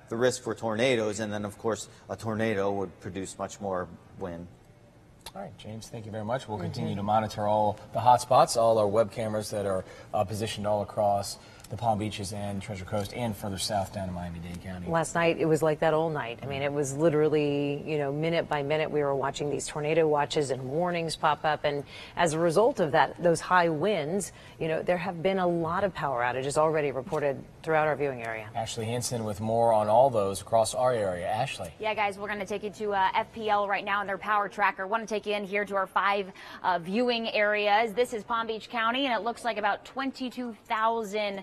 the risk for tornadoes, and then of course a tornado would produce much more wind. All right, James, thank you very much. We'll continue to monitor all the hot spots, all our web cameras that are positioned all across the Palm Beaches and Treasure Coast and further south down to Miami-Dade County. Last night, it was like that all night. I mean, it was literally, you know, minute by minute, we were watching these tornado watches and warnings pop up. And as a result of that, those high winds, you know, there have been a lot of power outages already reported throughout our viewing area. Ashley Hinson with more on all those across our area. Ashley. Yeah, guys, we're going to take you to FPL right now and their power tracker. Want to take you in here to our 5 viewing areas. This is Palm Beach County, and it looks like about 22,000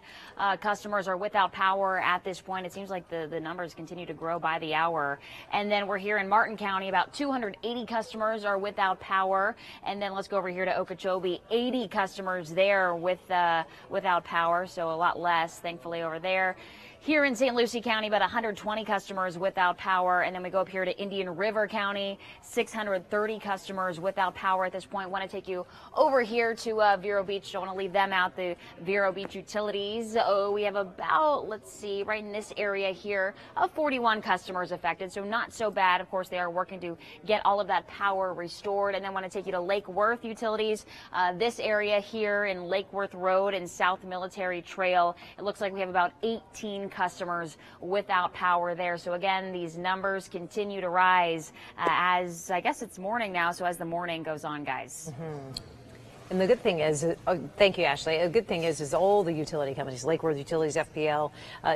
customers are without power at this point. It seems like the numbers continue to grow by the hour. And then we're here in Martin County, about 280 customers are without power. And then let's go over here to Okeechobee, 80 customers there without power, so a lot less, thankfully, over there. Here in St. Lucie County, about 120 customers without power. And then we go up here to Indian River County, 630 customers without power at this point. Want to take you over here to Vero Beach. Don't want to leave them out, the Vero Beach utilities. Oh, we have about, let's see, right in this area here, 41 customers affected. So not so bad. Of course, they are working to get all of that power restored. And then want to take you to Lake Worth utilities. This area here in Lake Worth Road and South Military Trail. It looks like we have about 18 customers without power there. So again, these numbers continue to rise as, I guess it's morning now, so as the morning goes on, guys. And the good thing is, thank you, Ashley. The good thing is all the utility companies, Lake Worth Utilities, FPL,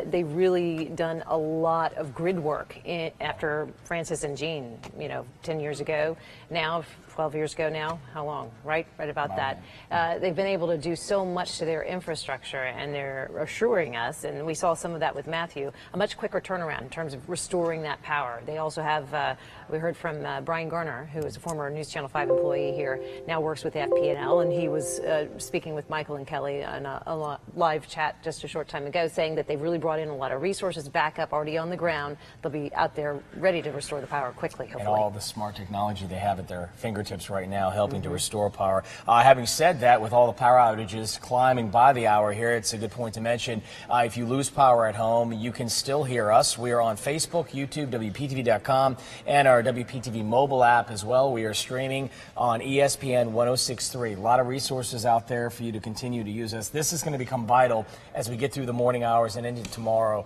they've really done a lot of grid work after Francis and Jean, you know, 10 years ago. Now, 12 years ago now, how long, right? Right about that. They've been able to do so much to their infrastructure, and they're assuring us, and we saw some of that with Matthew, a much quicker turnaround in terms of restoring that power. They also have, we heard from Brian Garner, who is a former News Channel 5 employee here, now works with FP&L, and he was speaking with Michael and Kelly on a live chat just a short time ago, saying that they've really brought in a lot of resources back up already on the ground. They'll be out there ready to restore the power quickly, hopefully. And all the smart technology they have at their fingertips right now helping to restore power. Having said that, with all the power outages climbing by the hour here, it's a good point to mention, if you lose power at home, you can still hear us. We are on Facebook, YouTube, WPTV.com, and our WPTV mobile app as well. We are streaming on ESPN 106.3. A lot of resources out there for you to continue to use us. This is going to become vital as we get through the morning hours and into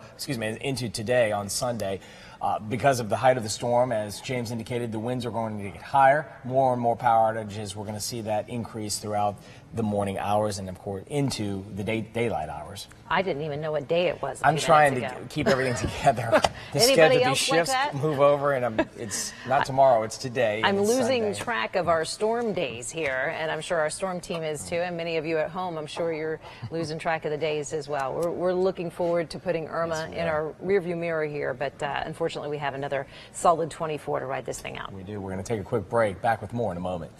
into today on Sunday. Because of the height of the storm, as James indicated, the winds are going to get higher. More and more power outages. We're going to see that increase throughout the morning hours and, of course, into the daylight hours. I didn't even know what day it was. I'm trying to keep everything together. The schedule, these shifts move over, and it's not tomorrow, it's today. I'm losing track of our storm days here, and I'm sure our storm team is too, and many of you at home, I'm sure you're losing track of the days as well. We're looking forward to putting Irma in our rearview mirror here, but unfortunately we have another solid 24 to ride this thing out. We do. We're going to take a quick break. Back with more in a moment.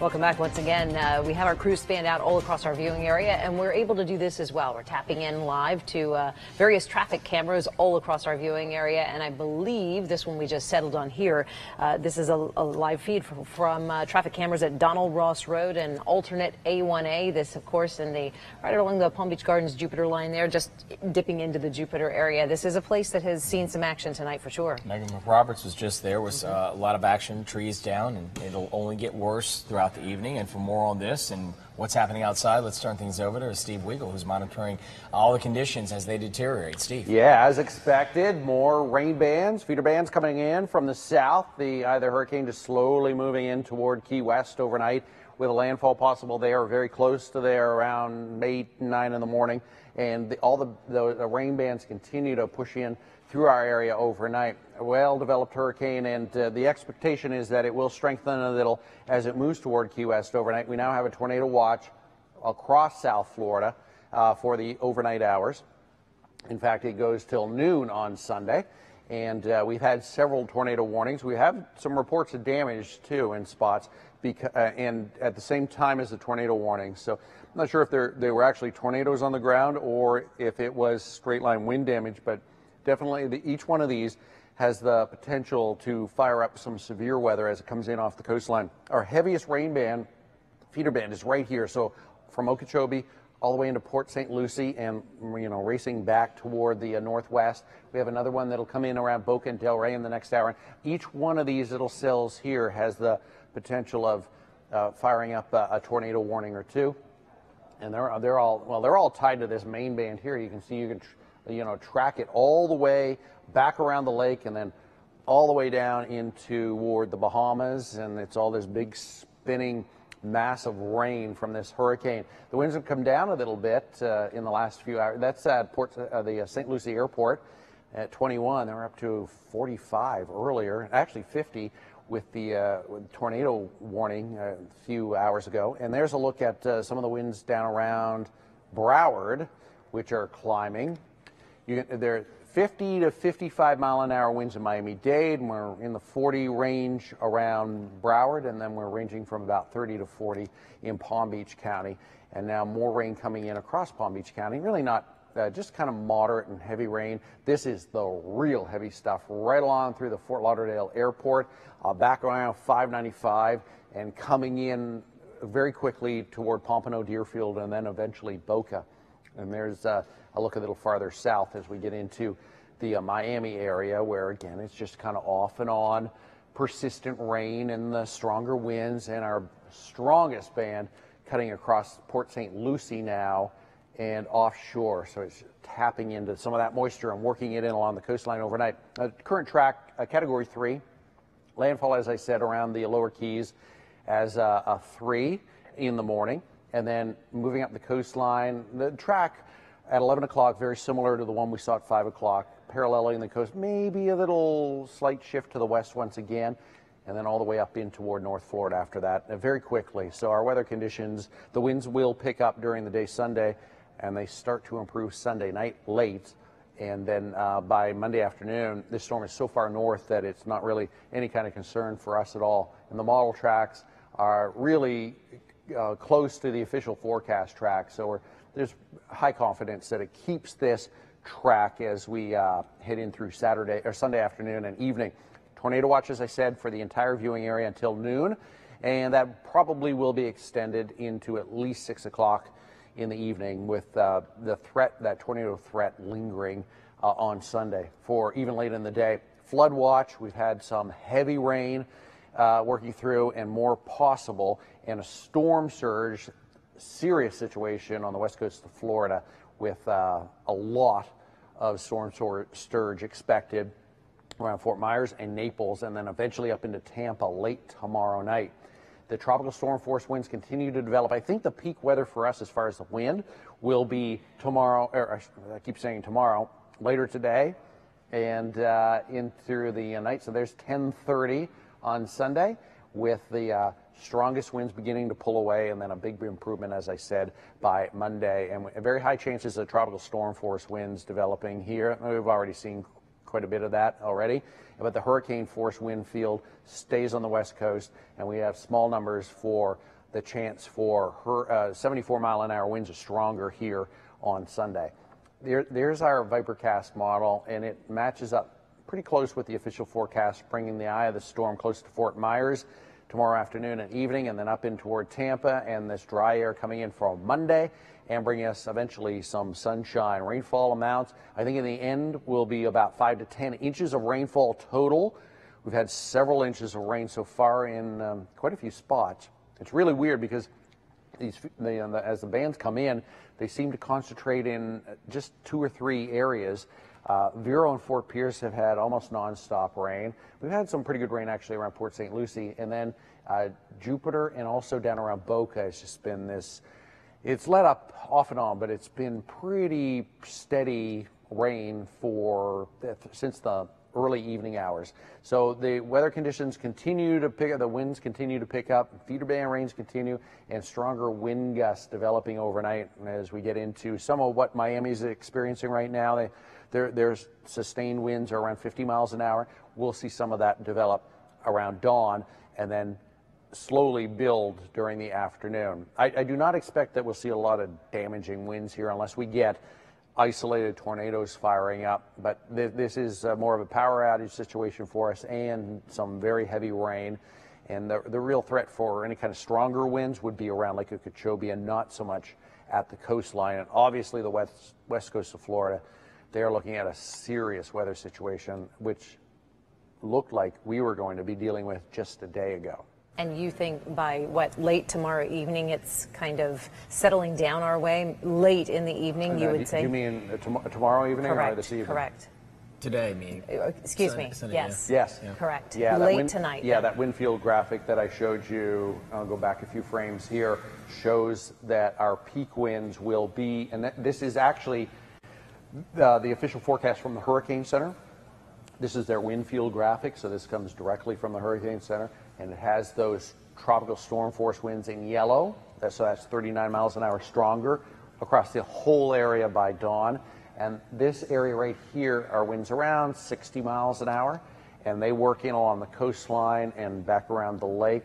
Welcome back once again. We have our crews spanned out all across our viewing area, and we're able to do this as well. We're tapping in live to various traffic cameras all across our viewing area, and I believe this one we just settled on here. This is a live feed from traffic cameras at Donald Ross Road and alternate A1A. This, of course, right along the Palm Beach Gardens Jupiter line there, just dipping into the Jupiter area. This is a place that has seen some action tonight for sure. Megan McRoberts was just there. Was a lot of action, trees down, and it'll only get worse throughout the evening. And for more on this and what's happening outside, let's turn things over to Steve Weigel, who's monitoring all the conditions as they deteriorate. Steve. Yeah, as expected, more rain bands, feeder bands coming in from the south. The hurricane just slowly moving in toward Key West overnight with a landfall possible there, very close to there around 8, 9 in the morning. And all the rain bands continue to push in through our area overnight. A well-developed hurricane, and the expectation is that it will strengthen a little as it moves toward Key West overnight. We now have a tornado watch across South Florida for the overnight hours. In fact, it goes till noon on Sunday, and we've had several tornado warnings. We have some reports of damage, too, in spots, and at the same time as the tornado warning. So I'm not sure if they were actually tornadoes on the ground or if it was straight-line wind damage, but definitely each one of these has the potential to fire up some severe weather as it comes in off the coastline. Our heaviest rain band, feeder band, is right here. So from Okeechobee all the way into Port St. Lucie and, racing back toward the northwest. We have another one that'll come in around Boca and Delray in the next hour. Each one of these little cells here has the potential of firing up a tornado warning or two. And they're all tied to this main band here. You can see you can track it all the way back around the lake and then all the way down toward the Bahamas, and it's all this big spinning mass of rain from this hurricane. The winds have come down a little bit in the last few hours. That's at the St. Lucie Airport at 21. They were up to 45 earlier, actually 50 with the tornado warning a few hours ago. And there's a look at some of the winds down around Broward, which are climbing. They're 50 to 55 mile an hour winds in Miami-Dade, and we're in the 40 range around Broward, and then we're ranging from about 30 to 40 in Palm Beach County. And now more rain coming in across Palm Beach County. Really not just kind of moderate and heavy rain. This is the real heavy stuff right along through the Fort Lauderdale Airport, back around 595, and coming in very quickly toward Pompano Deerfield and then eventually Boca. And there's a look a little farther south as we get into the Miami area, where again it's just kind of off and on persistent rain and the stronger winds, and our strongest band cutting across Port St. Lucie now and offshore. So it's tapping into some of that moisture and working it in along the coastline overnight. Current track, Category 3. Landfall, as I said, around the lower Keys as a 3 in the morning. And then moving up the coastline, the track at 11 o'clock, very similar to the one we saw at 5 o'clock, paralleling the coast, maybe a little slight shift to the west once again, and then all the way up in toward North Florida after that, very quickly. So our weather conditions, the winds will pick up during the day Sunday, and they start to improve Sunday night late. And then by Monday afternoon, this storm is so far north that it's not really any kind of concern for us at all. And the model tracks are really close to the official forecast track. So there's high confidence that it keeps this track as we head in through Saturday or Sunday afternoon and evening. Tornado watch, as I said, for the entire viewing area until noon, and that probably will be extended into at least 6 o'clock in the evening, with the threat, that tornado threat, lingering on Sunday for even late in the day. Flood watch, we've had some heavy rain working through and more possible, and a storm surge, serious situation on the west coast of Florida with a lot of storm surge expected around Fort Myers and Naples, and then eventually up into Tampa late tomorrow night. The tropical storm force winds continue to develop. I think the peak weather for us as far as the wind will be tomorrow, or I keep saying tomorrow, later today and in through the night. So there's 10:30 on Sunday with the strongest winds beginning to pull away, and then a big improvement, as I said, by Monday. And very high chances of tropical storm force winds developing here. We've already seen quite a bit of that already. But the hurricane force wind field stays on the west coast, and we have small numbers for the chance for 74-mile-an-hour winds or stronger here on Sunday. There's our Vipercast model, and it matches up pretty close with the official forecast, bringing the eye of the storm close to Fort Myers tomorrow afternoon and evening, and then up in toward Tampa, and this dry air coming in for Monday and bringing us eventually some sunshine. Rainfall amounts, I think in the end, will be about 5 to 10 inches of rainfall total. We've had several inches of rain so far in quite a few spots. It's really weird because as the bands come in, they seem to concentrate in just 2 or 3 areas. Vero and Fort Pierce have had almost nonstop rain. We've had some pretty good rain actually around Port St. Lucie, and then Jupiter and also down around Boca has just been this. It's let up off and on, but it's been pretty steady rain since the early evening hours. So the weather conditions continue to pick up, the winds continue to pick up, feeder band rains continue, and stronger wind gusts developing overnight as we get into some of what Miami is experiencing right now. There's sustained winds are around 50 miles an hour. We'll see some of that develop around dawn and then slowly build during the afternoon. I do not expect that we'll see a lot of damaging winds here unless we get isolated tornadoes firing up, but this is more of a power outage situation for us and some very heavy rain. And the real threat for any kind of stronger winds would be around Lake Okeechobee and not so much at the coastline. And obviously the west coast of Florida, they are looking at a serious weather situation, which looked like we were going to be dealing with just a day ago. And you think by late tomorrow evening, it's kind of settling down our way? Late in the evening, you would say? You mean tomorrow evening or this evening? Correct. Today, meaning. Excuse me. Sunday, yes. Yes. Yeah. Correct. Yeah, late tonight. Yeah, that wind field graphic that I showed you, I'll go back a few frames here, shows that our peak winds will be, and this is actually the official forecast from the Hurricane Center. This is their wind field graphic, so this comes directly from the Hurricane Center, and it has those tropical storm force winds in yellow. So that's 39 miles an hour stronger across the whole area by dawn. And this area right here are winds around 60 miles an hour, and they work in along the coastline and back around the lake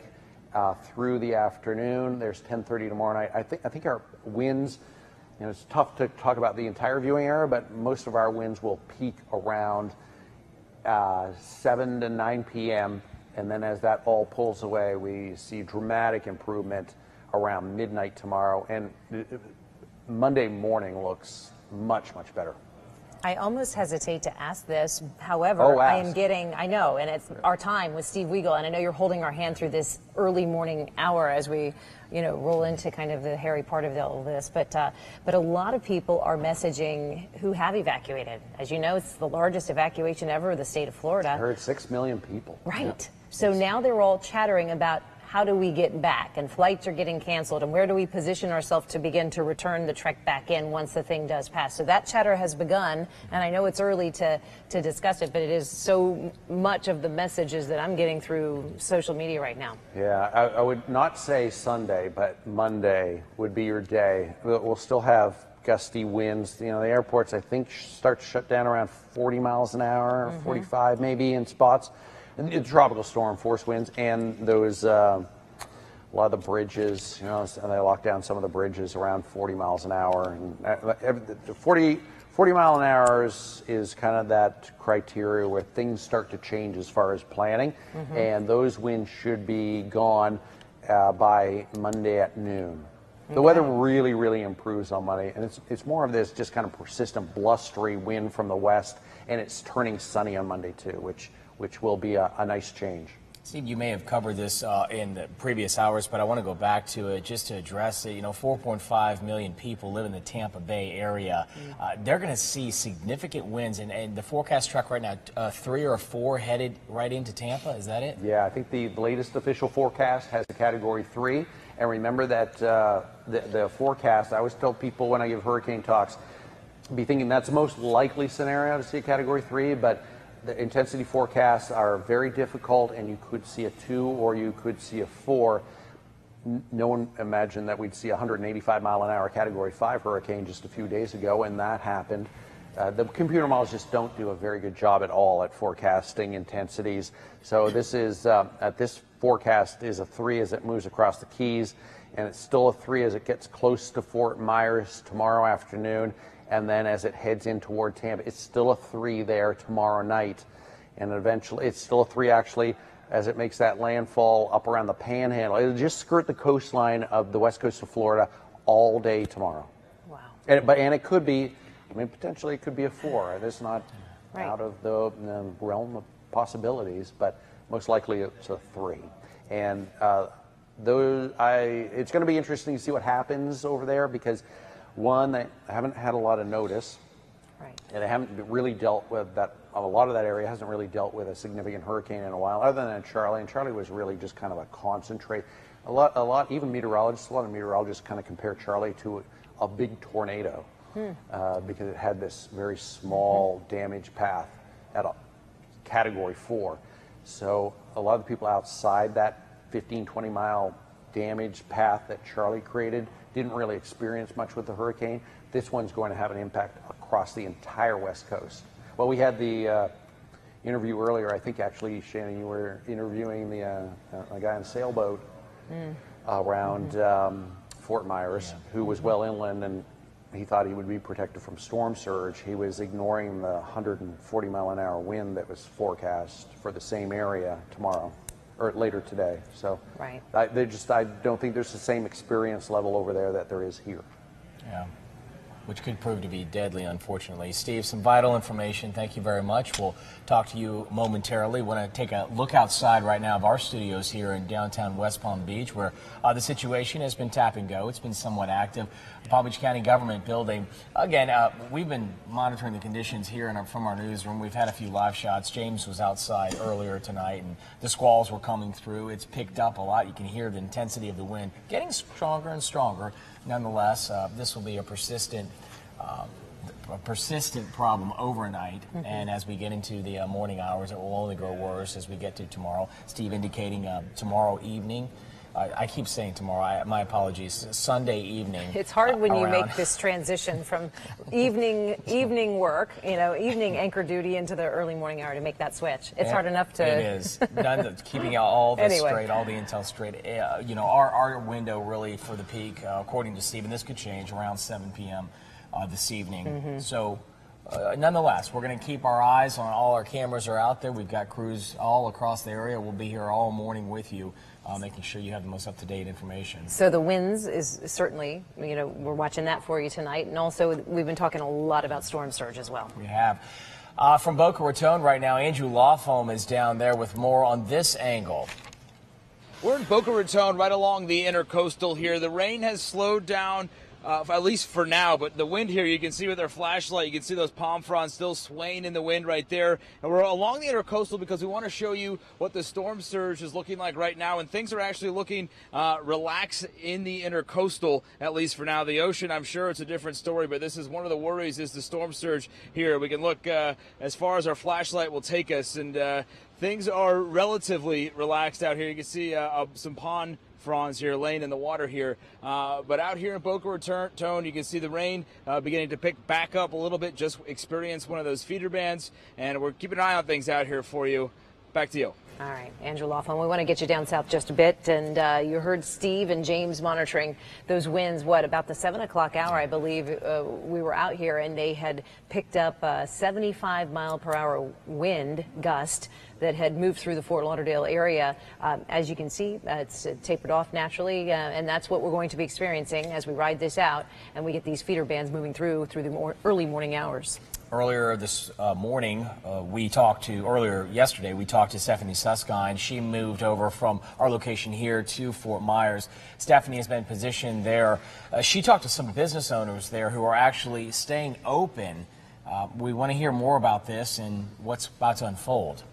through the afternoon. There's 10:30 tomorrow night. I think our winds, it's tough to talk about the entire viewing area, but most of our winds will peak around 7 to 9 p.m. And then as that all pulls away, we see dramatic improvement around midnight tomorrow. And Monday morning looks much, much better. I almost hesitate to ask this. However, I am getting, I know, and it's our time with Steve Weigel, and I know you're holding our hand through this early morning hour as we, roll into kind of the hairy part of all of this. But a lot of people are messaging who have evacuated. As you know, it's the largest evacuation ever in the state of Florida. I heard 6 million people. Right. Yeah. So now they're all chattering about how do we get back, and flights are getting canceled, and where do we position ourselves to begin to return the trek back in once the thing does pass. So that chatter has begun, and I know it's early to discuss it, but it is so much of the messages that I'm getting through social media right now. Yeah, I would not say Sunday, but Monday would be your day. We'll still have gusty winds. The airports, I think, start to shut down around 40 miles an hour, 45 maybe in spots. Tropical storm force winds, and those a lot of the bridges, and they lock down some of the bridges around 40 miles an hour. And 40 mile an hour is kind of that criteria where things start to change as far as planning, and those winds should be gone by Monday at noon. The weather really, really improves on Monday, and it's more of this just kind of persistent blustery wind from the west, and it's turning sunny on Monday too, which will be a nice change. Steve, you may have covered this in the previous hours, but I want to go back to it just to address it. 4.5 million people live in the Tampa Bay area. They're going to see significant winds, and the forecast track right now, 3 or 4 headed right into Tampa. Is that it? Yeah, I think the latest official forecast has a Category 3. And remember that the forecast, I always tell people when I give hurricane talks, be thinking that's the most likely scenario to see a Category 3, but the intensity forecasts are very difficult, and you could see a 2 or you could see a 4. No one imagined that we'd see a 185 mile an hour Category 5 hurricane just a few days ago, and that happened. The computer models just don't do a very good job at all at forecasting intensities. So this is this forecast is a 3 as it moves across the Keys, and it's still a 3 as it gets close to Fort Myers tomorrow afternoon, and then as it heads in toward Tampa, it's still a 3 there tomorrow night, and eventually it's still a 3 actually as it makes that landfall up around the Panhandle. It'll just skirt the coastline of the west coast of Florida all day tomorrow. Wow. And it could be, I mean, potentially it could be a 4. It's not Right. out of the realm of possibilities, but most likely it's a 3. And it's going to be interesting to see what happens over there because, one, they haven't had a lot of notice. Right. And they haven't really dealt with that. A lot of that area hasn't really dealt with a significant hurricane in a while, other than Charlie. And Charlie was really just kind of a concentrate. A lot. A lot of meteorologists kind of compare Charlie to a big tornado because it had this very small damage path at a Category 4. So a lot of the people outside that 15, 20-mile damage path that Charlie created didn't really experience much with the hurricane. This one's going to have an impact across the entire West Coast. Well, we had the interview earlier. I think actually, Shannon, you were interviewing a guy on a sailboat around Fort Myers who was well inland, and he thought he would be protected from storm surge. He was ignoring the 140-mile-an-hour wind that was forecast for the same area tomorrow or later today. So Right. I don't think there's the same experience level over there that there is here. Yeah, which could prove to be deadly, unfortunately. Steve, some vital information. Thank you very much. We'll talk to you momentarily. Want to take a look outside right now of our studios here in downtown West Palm Beach, where the situation has been tap and go. It's been somewhat active. The Palm Beach County government building. Again, we've been monitoring the conditions here from our newsroom. We've had a few live shots. James was outside earlier tonight, and the squalls were coming through. It's picked up a lot. You can hear the intensity of the wind getting stronger and stronger. Nonetheless, this will be a persistent problem overnight, and as we get into the morning hours, it will only grow worse as we get to tomorrow. Steve indicating tomorrow evening. I keep saying tomorrow. My apologies. Sunday evening. It's hard when you around. make this transition from evening work, evening anchor duty into the early morning hour to make that switch. It's hard enough to. It is. Keeping out all this Anyway. straight, all the intel straight. Our window really for the peak, according to Steve, and this could change around 7 p.m. This evening. So. Nonetheless, we're going to keep our eyes on all our cameras are out there. We've got crews all across the area. We'll be here all morning with you, making sure you have the most up-to-date information. So the winds is certainly, we're watching that for you tonight. And also, we've been talking a lot about storm surge as well. We have. From Boca Raton right now, Andrew Lawfoam is down there with more on this angle. We're in Boca Raton, right along the intercoastal here. The rain has slowed down, at least for now, but the wind here, you can see with our flashlight, you can see those palm fronds still swaying in the wind right there. And we're along the intercoastal because we want to show you what the storm surge is looking like right now. And things are actually looking relaxed in the intercoastal, at least for now. The ocean, I'm sure it's a different story, but this is one of the worries is the storm surge here. We can look as far as our flashlight will take us, and things are relatively relaxed out here. You can see some pond fronds here laying in the water here. But out here in Boca Raton, you can see the rain beginning to pick back up a little bit. Just experienced one of those feeder bands, and we're keeping an eye on things out here for you. Back to you. All right, Andrew Lawfon, we want to get you down south just a bit, and you heard Steve and James monitoring those winds, about the 7 o'clock hour, I believe, we were out here, and they had picked up a 75-mile-per-hour wind gust that had moved through the Fort Lauderdale area. As you can see, it's tapered off naturally, and that's what we're going to be experiencing as we ride this out, and we get these feeder bands moving through the early morning hours. Earlier this morning, yesterday, we talked to Stephanie Susskind. She moved over from our location here to Fort Myers. Stephanie has been positioned there. She talked to some business owners there who are actually staying open. We want to hear more about this and what's about to unfold.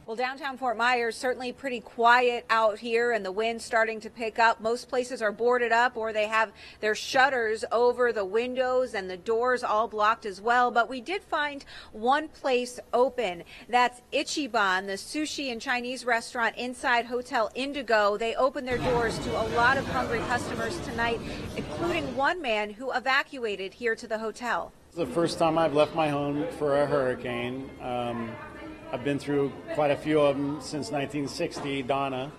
Well, downtown Fort Myers, certainly pretty quiet out here, and the wind's starting to pick up. Most places are boarded up, or they have their shutters over the windows and the doors all blocked as well. But we did find one place open. That's Ichiban, the sushi and Chinese restaurant inside Hotel Indigo. They opened their doors to a lot of hungry customers tonight, including one man who evacuated here to the hotel. It's the first time I've left my home for a hurricane. I've been through quite a few of them since 1960, Donna,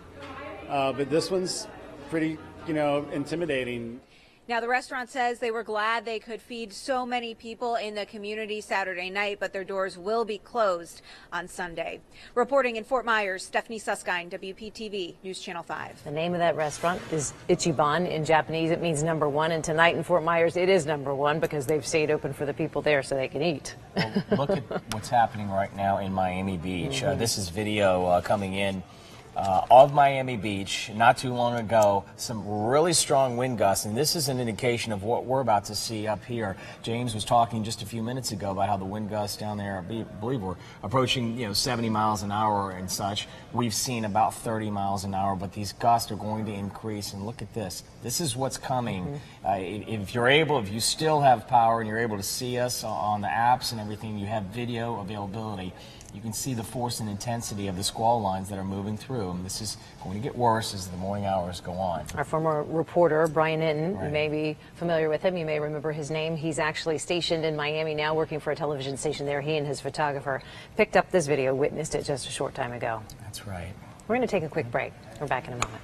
but this one's pretty, intimidating. Now, the restaurant says they were glad they could feed so many people in the community Saturday night, but their doors will be closed on Sunday. Reporting in Fort Myers, Stephanie Susskind, WPTV News Channel 5. The name of that restaurant is Ichiban. In Japanese, it means number one. And tonight in Fort Myers, it is number one because they've stayed open for the people there so they can eat. Well, look at what's happening right now in Miami Beach. This is video coming in of Miami Beach not too long ago. Some really strong wind gusts, and this is an indication of what we're about to see up here. James was talking just a few minutes ago about how the wind gusts down there, I believe, were approaching 70 miles an hour and such. We've seen about 30 miles an hour, but these gusts are going to increase. And look at this. This is what's coming. If you still have power and you're able to see us on the apps and everything, you have video availability. You can see the force and intensity of the squall lines that are moving through. And this is going to get worse as the morning hours go on. Our former reporter, Brian Inton, you may be familiar with him. You may remember his name. He's actually stationed in Miami now, working for a television station there. He and his photographer picked up this video, witnessed it just a short time ago. That's right. We're going to take a quick break. We're back in a moment.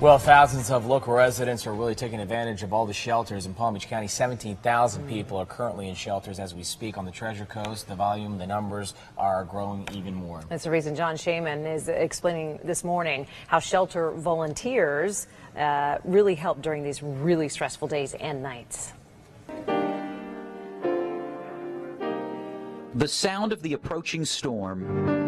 Well, thousands of local residents are really taking advantage of all the shelters in Palm Beach County. 17,000 people are currently in shelters as we speak on the Treasure Coast. The volume, the numbers are growing even more. That's the reason John Shaman is explaining this morning how shelter volunteers really help during these really stressful days and nights. The sound of the approaching storm,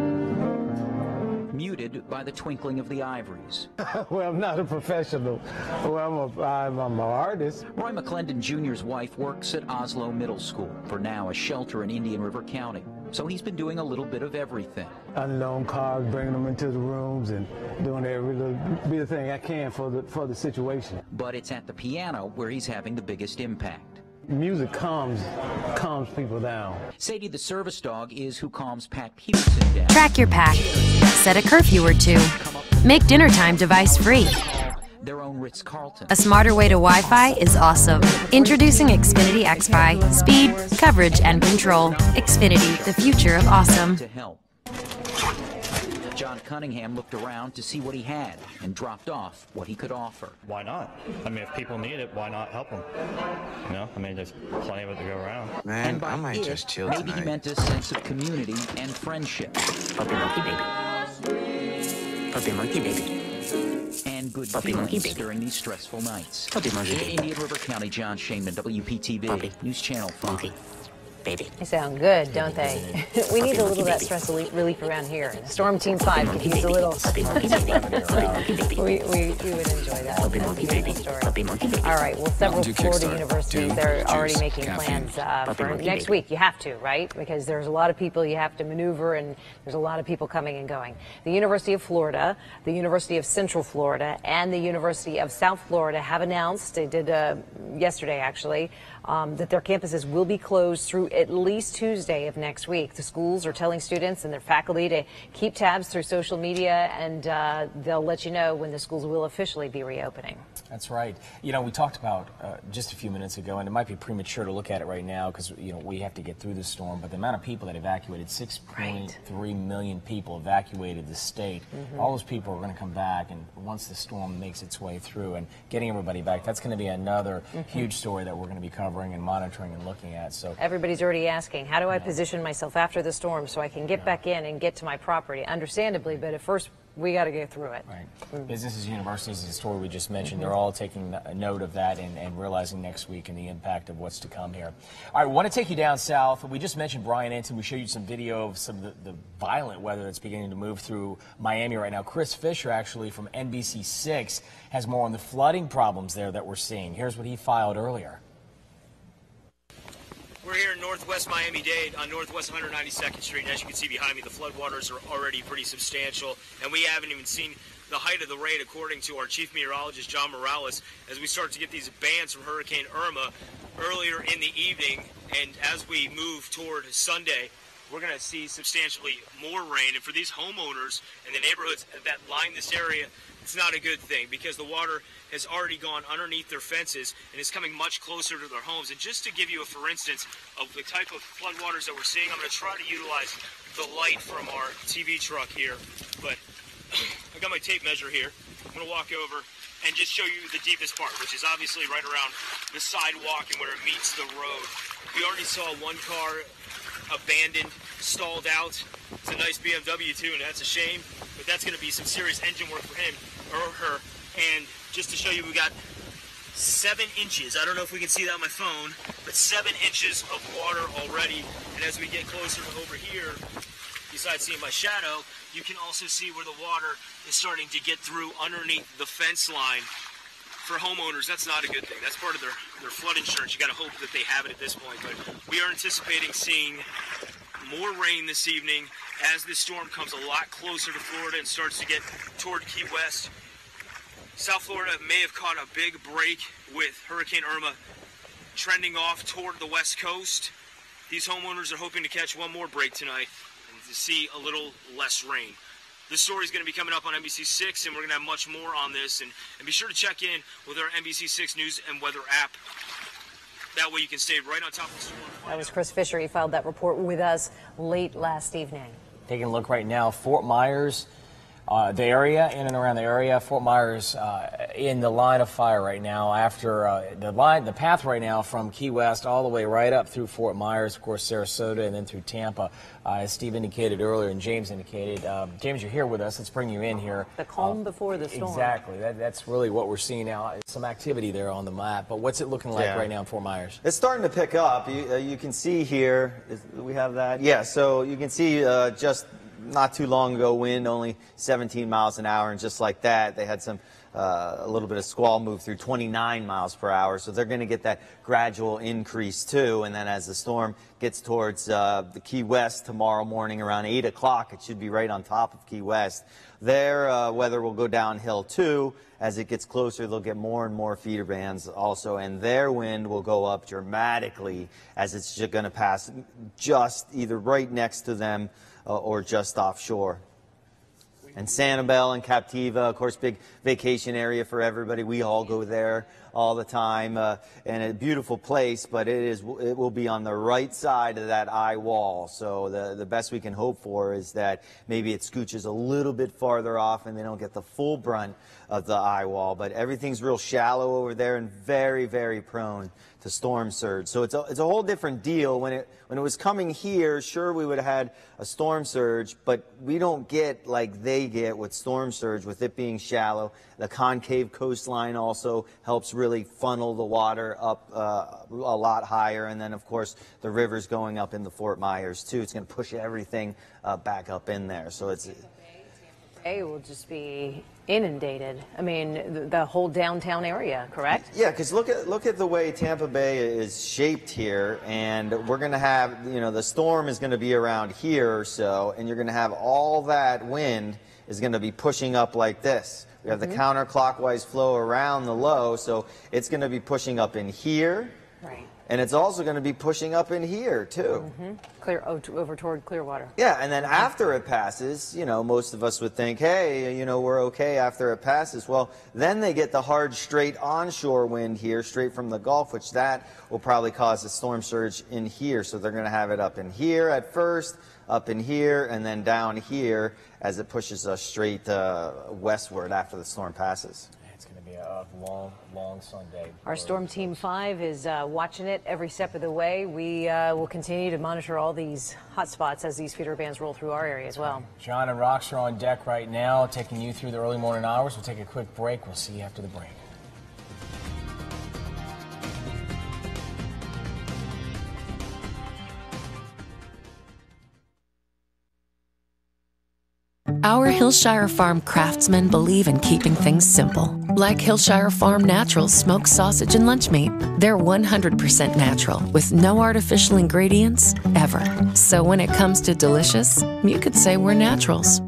muted by the twinkling of the ivories. Well, I'm not a professional. Well, I'm an artist. Roy McClendon Jr.'s wife works at Oslo Middle School, for now a shelter in Indian River County. So he's been doing a little bit of everything. Unloading cars, bringing them into the rooms, and doing every little bit of thing I can for the situation. But it's at the piano where he's having the biggest impact. Music calms people down. Sadie the service dog is who calms Pat Peterson down. Track your pack. Set a curfew or two. Make dinner time device free. their own Ritz-Carlton. A smarter way to Wi-Fi is awesome. Introducing Xfinity XFi. Speed, coverage, and control. Xfinity, the future of awesome. To help. John Cunningham looked around to see what he had and dropped off what he could offer. Why not? I mean, if people need it, why not help them? You know, I mean, there's plenty of it to go around. Man, I might just chill tonight. Maybe he meant a sense of community and friendship. Puppy monkey baby. Puppy monkey baby. And good feelings during these stressful nights. Puppy monkey In baby. Indian River County, John Shainman, WPTV, Puppy. News Channel 5. Monkey baby. They sound good, don't they? We need a little of that stress relief around here. Storm Team 5 could use a little. We would enjoy that. Puppy monkey baby. Puppy monkey baby. All right. Well, several Florida universities, they're already making plans for next week. You have to, right? Because there's a lot of people you have to maneuver, and there's a lot of people coming and going. The University of Florida, the University of Central Florida, and the University of South Florida have announced, they did yesterday actually, that their campuses will be closed through at least Tuesday of next week. The schools are telling students and their faculty to keep tabs through social media, and they'll let you know when the schools will officially be reopening. That's right. You know, we talked about just a few minutes ago, and it might be premature to look at it right now because, you know, we have to get through the storm, but the amount of people that evacuated, 6.3 million people evacuated the state. All those people are going to come back, and once the storm makes its way through and getting everybody back, that's going to be another huge story that we're going to be covering and monitoring and looking at. So everybody's already asking, how do I position myself after the storm so I can get back in and get to my property? Understandably, but at first we got to go through it. Right. Businesses, universities, the story we just mentioned, they're all taking a note of that and realizing next week and the impact of what's to come here. All right, we want to take you down south. We just mentioned Brian Anton. We showed you some video of some of the violent weather that's beginning to move through Miami right now. Chris Fisher, actually, from NBC6, has more on the flooding problems there that we're seeing. Here's what he filed earlier. We're here in northwest Miami-Dade on northwest 192nd Street, and as you can see behind me, the floodwaters are already pretty substantial, and we haven't even seen the height of the rate, according to our chief meteorologist, John Morales, as we start to get these bands from Hurricane Irma earlier in the evening. And as we move toward Sunday, we're going to see substantially more rain. And for these homeowners in the neighborhoods that line this area, it's not a good thing because the water has already gone underneath their fences and is coming much closer to their homes. And just to give you a for instance of the type of floodwaters that we're seeing, I'm going to try to utilize the light from our TV truck here. But I got my tape measure here. I'm going to walk over and just show you the deepest part, which is obviously right around the sidewalk and where it meets the road. We already saw one car abandoned, stalled out. It's a nice BMW too, and that's a shame, but that's going to be some serious engine work for him or her. And just to show you, we got 7 inches. I don't know if we can see that on my phone, but 7 inches of water already. And as we get closer to over here, besides seeing my shadow, you can also see where the water is starting to get through underneath the fence line. For homeowners, that's not a good thing. That's part of their flood insurance. You got to hope that they have it at this point. But we are anticipating seeing more rain this evening as this storm comes a lot closer to Florida and starts to get toward Key West. South Florida may have caught a big break with Hurricane Irma trending off toward the west coast. These homeowners are hoping to catch one more break tonight and to see a little less rain. This story is going to be coming up on NBC6, and we're going to have much more on this. And be sure to check in with our NBC6 News and Weather app. That way you can stay right on top of the storm. That was Chris Fisher. He filed that report with us late last evening. Taking a look right now, Fort Myers, the area, in and around the area. Fort Myers in the line of fire right now after the path right now from Key West all the way right up through Fort Myers, of course, Sarasota, and then through Tampa. As Steve indicated earlier and James indicated. James, you're here with us. Let's bring you in here. The calm before the storm. Exactly. That's really what we're seeing now. Some activity there on the map. But what's it looking like right now in Fort Myers? It's starting to pick up. You can see here. We have that? Yeah, so you can see just not too long ago, wind only 17 miles an hour, and just like that, they had some a little bit of squall move through 29 miles per hour, so they're going to get that gradual increase too. And then as the storm gets towards the Key West tomorrow morning around 8 o'clock, it should be right on top of Key West. Their weather will go downhill too. As it gets closer, they'll get more and more feeder bands also, and their wind will go up dramatically as it's just going to pass just either right next to them or just offshore. and Sanibel and Captiva, of course, big vacation area for everybody. We all go there all the time, and a beautiful place, but it will be on the right side of that eye wall. So the best we can hope for is that maybe it scooches a little bit farther off and they don't get the full brunt of the eye wall. But everything's real shallow over there and very, very prone to storm surge. So it's a whole different deal. When it was coming here, sure, we would have had a storm surge, but we don't get like they get with storm surge, with it being shallow. The concave coastline also helps really funnel the water up a lot higher. And then, of course, the river's going up into Fort Myers, too. It's going to push everything back up in there. So it's... It will just be inundated. I mean, the whole downtown area, correct? Yeah, because look at the way Tampa Bay is shaped here, and we're going to have, the storm is going to be around here or so, and you're going to have all that wind is going to be pushing up like this. We have the counterclockwise flow around the low, so it's going to be pushing up in here. Right. And it's also going to be pushing up in here, too. Over toward Clearwater. Yeah, and then after it passes, most of us would think, hey, we're okay after it passes. Well, then they get the hard, straight onshore wind here, straight from the Gulf, which that will probably cause a storm surge in here. So they're going to have it up in here at first, up in here, and then down here as it pushes us straight westward after the storm passes. It's going to be a long, long Sunday. Our Storm Team 5 is watching it every step of the way. We will continue to monitor all these hot spots as these feeder bands roll through our area as well. John and Rox are on deck right now, taking you through the early morning hours. We'll take a quick break. We'll see you after the break. Our Hillshire Farm craftsmen believe in keeping things simple. Like Hillshire Farm Naturals smoked sausage and lunch meat. They're 100% natural, with no artificial ingredients, ever. So when it comes to delicious, you could say we're naturals.